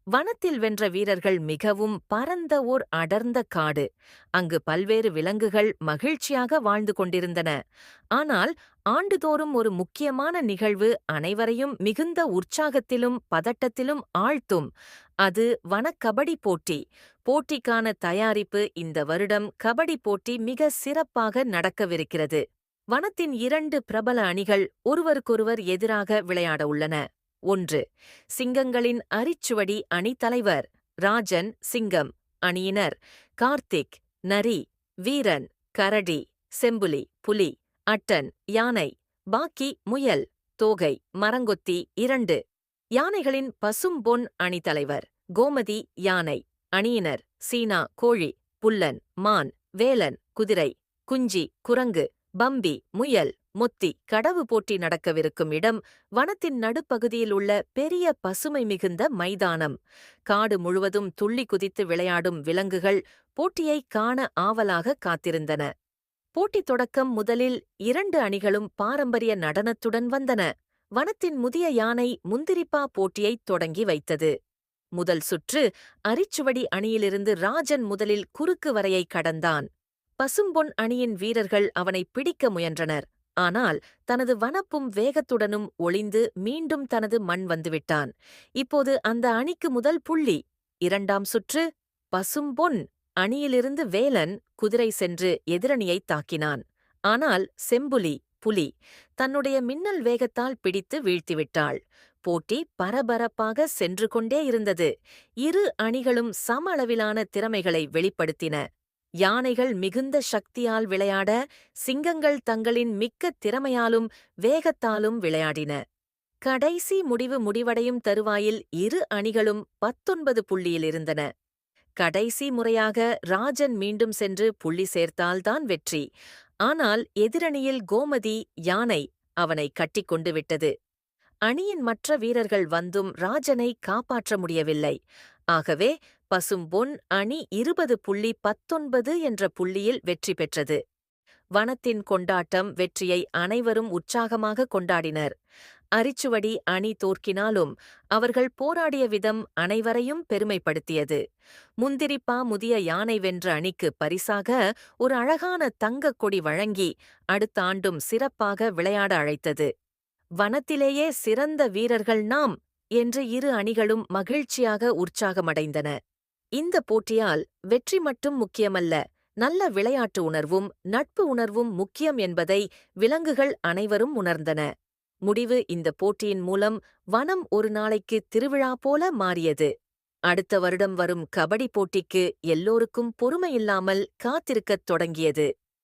வனத்தில் வென்ற வீரர்கள் மிகவும் பரந்த ஓர் அடர்ந்த காடு. அங்கு பல்வேறு விலங்குகள் மகிழ்ச்சியாக வாழ்ந்து கொண்டிருந்தன. ஆனால் ஆண்டுதோறும் ஒரு முக்கியமான நிகழ்வு அனைவரையும் மிகுந்த உற்சாகத்திலும் பதட்டத்திலும் ஆழ்த்தும். அது வனக்கபடி போட்டி. போட்டிக்கான தயாரிப்பு. இந்த வருடம் கபடி போட்டி மிக சிறப்பாக நடக்கவிருக்கிறது. வனத்தின் இரண்டு பிரபல அணிகள் ஒருவருக்கொருவர் எதிராக விளையாட உள்ளன. 1. சிங்கங்களின் அரிச்சுவடி அணி தலைவர் ராஜன் சிங்கம். அணியினர் கார்த்திக் நரி, வீரன் கரடி, செம்புலி புலி, அட்டன் யானை, பாக்கி முயல், தோகை மரங்கொத்தி. 2. யானைகளின் பசும்பொன் அணி தலைவர் கோமதி யானை. அணியினர் சீனா கோழி, புல்லன் மான், வேலன் குதிரை, குஞ்சி குரங்கு, பம்பி முயல், மொத்தி. கடவு போட்டி நடக்கவிருக்கும் இடம் வனத்தின் நடுப்பகுதியில் உள்ள பெரிய பசுமை மிகுந்த மைதானம். காடு முழுவதும் துள்ளி குதித்து விளையாடும் விலங்குகள் போட்டியை காண ஆவலாக காத்திருந்தன. போட்டி தொடக்கம் முதலில் 2 அணிகளும் பாரம்பரிய நடனத்துடன் வந்தன. வனத்தின் முதிய யானை முந்திரிப்பா போட்டியை தொடங்கி வைத்தது. முதல் சுற்று. அரிச்சுவடி அணியிலிருந்து ராஜன் முதலில் குறுக்கு வரையை கடந்தான். பசும்பொன் அணியின் வீரர்கள் அவனை பிடிக்க முயன்றனர். ஆனால் தனது வனப்பும் வேகத்துடனும் ஒளிந்து மீண்டும் தனது மண் வந்துவிட்டான். இப்போது அந்த அணிக்கு முதல் புள்ளி. 2ஆம் சுற்று. பசும்பொன் அணியிலிருந்து வேலன் குதிரை சென்று எதிரணியைத் தாக்கினான். ஆனால் செம்புலி புலி தன்னுடைய மின்னல் வேகத்தால் பிடித்து வீழ்த்திவிட்டாள். போட்டி பரபரப்பாக சென்று கொண்டே இருந்தது. இரு அணிகளும் சம அளவிலான திறமைகளை வெளிப்படுத்தின. யானைகள் மிகுந்த சக்தியால் விளையாட, சிங்கங்கள் தங்களின் மிக்க திறமையாலும் வேகத்தாலும் விளையாடின. கடைசி முடிவு முடிவடையும் தருவாயில் இரு அணிகளும் 19 புள்ளியில் இருந்தன. கடைசி முறையாக ராஜன் மீண்டும் சென்று புள்ளி சேர்த்தால்தான் வெற்றி. ஆனால் எதிரணியில் கோமதி யானை அவனை கட்டிக்கொண்டு விட்டது. அணியின் மற்ற வீரர்கள் வந்தும் ராஜனை காப்பாற்ற முடியவில்லை. ஆகவே பசும்பொன் அணி 20.19 என்ற புள்ளியில் வெற்றி பெற்றது. வனத்தின் கொண்டாட்டம் வெற்றியை அனைவரும் உற்சாகமாக கொண்டாடினர். அரிச்சுவடி அணி தோற்கினாலும் அவர்கள் போராடிய விதம் அனைவரையும் பெருமைப்படுத்தியது. முந்திரிப்பா முதிய யானை வென்ற அணிக்கு பரிசாக ஒரு அழகான தங்கக் கொடி வழங்கி அடுத்த ஆண்டும் சிறப்பாக விளையாட அழைத்தது. வனத்திலேயே சிறந்த வீரர்கள் நாம் என்று இரு அணிகளும் மகிழ்ச்சியாக உற்சாகமடைந்தன. இந்த போட்டியால் வெற்றி மட்டும் முக்கியமல்ல, நல்ல விளையாட்டு உணர்வும் நட்பு உணர்வும் முக்கியம் என்பதை விலங்குகள் அனைவரும் உணர்ந்தன. முடிவு. இந்த போட்டியின் மூலம் வனம் ஒரு நாளைக்கு திருவிழா போல மாறியது. அடுத்த வருடம் வரும் கபடி போட்டிக்கு எல்லோருக்கும் பொறுமையில்லாமல் காத்திருக்கத் தொடங்கியது.